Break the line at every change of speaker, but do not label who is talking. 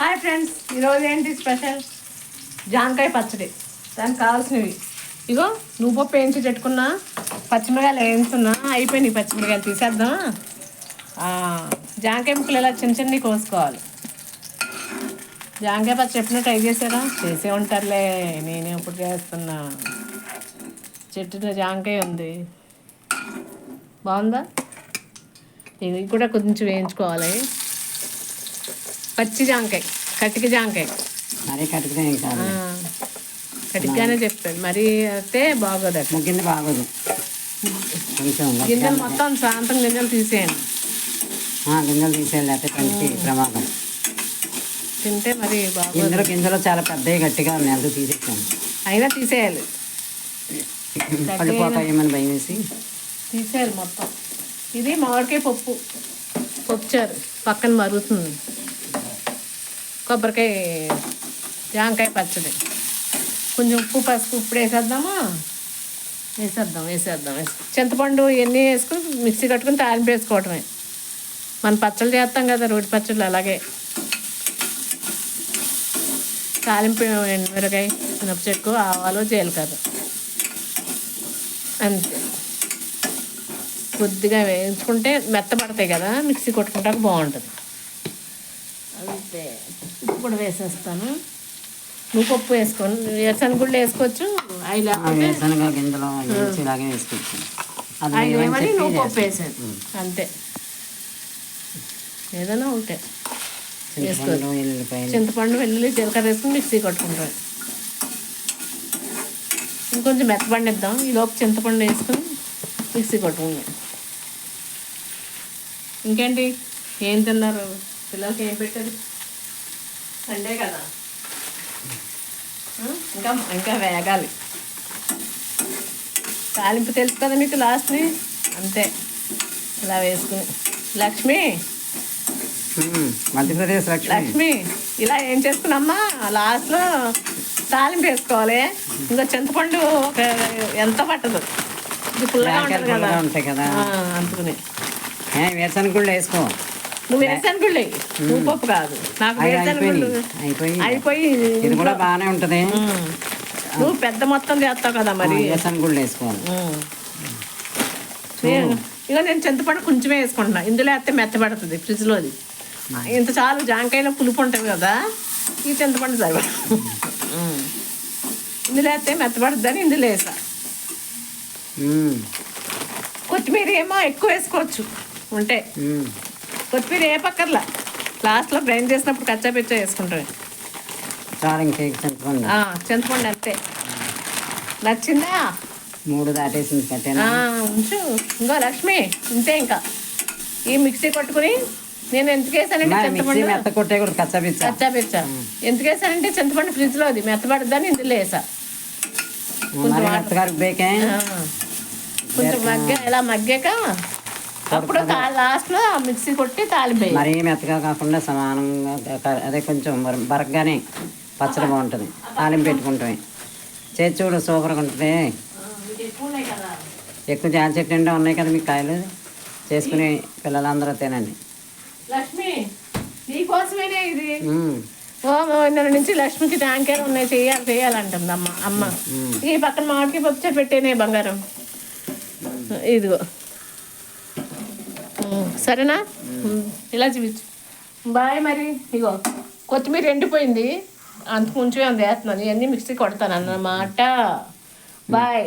Hi friends, ఈరోజు ఏంటి special? జాంకాయ పచ్చడి. దానికి కావాల్సినవి ఇగో నువ్వుపప్పు వేయించి పెట్టుకున్నా, పచ్చిమిరకాయలు వేయించున్నా, అయిపోయినాయి. పచ్చిమిరకాయలు తీసేద్దాం. జాంకాయ ముక్కలు ఇలా చిన్న చిన్నవి కోసుకోవాలి. జాంకాయ పచ్చడి ఎప్పుడైనా ట్రై చేశారా? చేసే ఉంటారులే, నేనే ఇప్పుడు చేస్తున్నా. చెట్టులో జాంకాయ ఉంది, బాగుందా? ఇది కూడా కొంచెం వేయించుకోవాలి. పచ్చి జాంకాయ, కటిక జాంకాయ.
మరీ కటికనే కాదు,
కటికగానే చెప్పాను. మరీ అయితే బాగోదు, అట్లా
ముగ్గింది బాగోదు. కొంచెం
గింజలు మొత్తం శాంతం గింజలు తీసేయండి.
గింజలు తీసేయాలి, అయితే కంటి ప్రమాదం.
తింటే మరి బాగోదు.
ఇందులో గింజలు చాలా పెద్దవి గట్టిగా ఉన్నాయి, అందుకు తీసేసాను.
అయినా తీసేయాలి,
పడిపోతాయేమని భయం వేసి
తీసేయాలి మొత్తం. ఇది మామిడికాయ పప్పుచారు పక్కన మరుగుతుంది. కొబ్బరికాయ జాంకాయ పచ్చడి, కొంచెం ఉప్పు పసుపు ఇప్పుడు వేసేద్దామా? వేసేద్దాం. చింతపండు ఇవన్నీ వేసుకుని మిక్సీ కట్టుకుని తాలింపు వేసుకోవటమే. మనం పచ్చళ్ళు చేస్తాం కదా, రోటి పచ్చళ్ళు, అలాగే తాలింపు ఎండుమిరకాయ, మినపచెక్కు, ఆవాలు, జీలకర్ర, అంతే. కొద్దిగా వేయించుకుంటే మెత్తపడతాయి కదా, మిక్సీ కొట్టుకుంటాక బాగుంటుంది. అంతే. ఇప్పుడు వేసేస్తాను. నువ్వు పప్పు వేసుకొని వేరుశనగ గుళ్ళు వేసుకోవచ్చు.
వేరుశనగ గింజలు ఇలాగే వేసుకోవచ్చు.
ఏమని నువ్వు పప్పు వేసాను, అంతే. ఏదైనా ఉంటే వేసుకోవచ్చు. చింతపండు, వెల్లుల్లి, జీలకర్ర వేసుకుని మిక్సీ కొట్టుకుంటాం. ఇంకొంచెం మెత్తపండిద్దాం. ఈలోపు చింతపండు వేసుకుని మిక్సీ కొట్టుకుందాం. ఇంకేంటి, ఏం తిన్నారు? పిల్లలకి ఏం పెట్టారు? సండే కదా, ఇంకా వేగాలి. తాలింపు తెలుసు కదా మీకు, లాస్ట్ని అంతే ఇలా వేసుకుని. లక్ష్మి
మధ్యప్రదేశ్
లక్ష్మి ఇలా ఏం చేసుకున్నామ్మా, లాస్ట్లో తాలింపు వేసుకోవాలి. ఇంకా చింతపండు ఎంత పట్టదు, ఇది పుల్లగా ఉంటుంది కదా, అందుకుని
వేరుశనగ గుళ్ళు వేసుకో.
నువ్వు వేరుశనగ గుళ్ళు, నువ్వు పప్పు కాదు. నాకు వేరుశనగ గుళ్ళు అయిపోయి
ఇది కూడా బాగానే ఉంటుంది.
నువ్వు పెద్ద మొత్తం చేస్తావు కదా, మరి
వేరుశనగ గుళ్ళు వేసుకోవాలి.
ఇక నేను చింతపండు కొంచెమే వేసుకుంటున్నా. ఇందులో వేస్తే మెత్తపడుతుంది ఫ్రిడ్జ్లోది. ఇంత చాలు, జాంకాయలో పులుపు ఉంటుంది కదా, ఈ చింతపండు సరిపడ. ఇందులో వేస్తే మెత్తపడుతుందని ఇందులో వేసా. కొత్తిమీర ఏమో ఎక్కువ వేసుకోవచ్చు ఉంటే. కొత్తిమీర ఏ పక్కర్లా, లాస్ట్లో గ్రైండ్ చేసినప్పుడు కచ్చా పిచ్చా వేసుకుంటాం. చింతపండు అంతే. నచ్చిందా?
3 దాటేసింది కట్టేనా?
ఉంచు. ఇంకో లక్ష్మి ఇంతే. ఇంకా ఈ మిక్సీ కొట్టుకుని నేను ఎందుకు వేసానంటే చింతపండు
మెత్త కొట్టే కూడా కచ్చా
పిచ్చా ఎందుకు వేసానంటే చింతపండు ఫ్రిడ్జ్లో అది మెత్తపడుద్దని ఇందులో వేసా. కొంచెం ఇలా మగ్గాక అప్పుడు లాస్ట్లో మిక్సీ కొట్టి తాలింపు.
మరీ మెత్తగా కాకుండా సమానంగా, అదే కొంచెం బరగ్గానే పచ్చడి బాగుంటుంది. తాలింపు పెట్టుకుంటాం. చేసి చూడు, సూపర్గా ఉంటుంది. ఎక్కువ జామ చెట్టు నిండా ఉన్నాయి కదా మీకు కాయలు, చేసుకుని పిల్లలందరూ తినండి.
లక్ష్మి నీకోసమేనే ఇది. నిన్న నుంచి లక్ష్మికి జాంకాయలు ఉన్నాయి, చేయాలంటుంది అమ్మ. ఈ పక్కన మామిడికి పప్పు పెట్టేనే బంగారం. ఇదిగో, సరేనా? ఇలా చూపించు. బాయ్. మరి ఇగో కొత్తిమీర ఎండిపోయింది, అంత కొంచెం వేస్తున్నాను. ఇవన్నీ మిక్సీ కొడతాను అన్నమాట. బాయ్.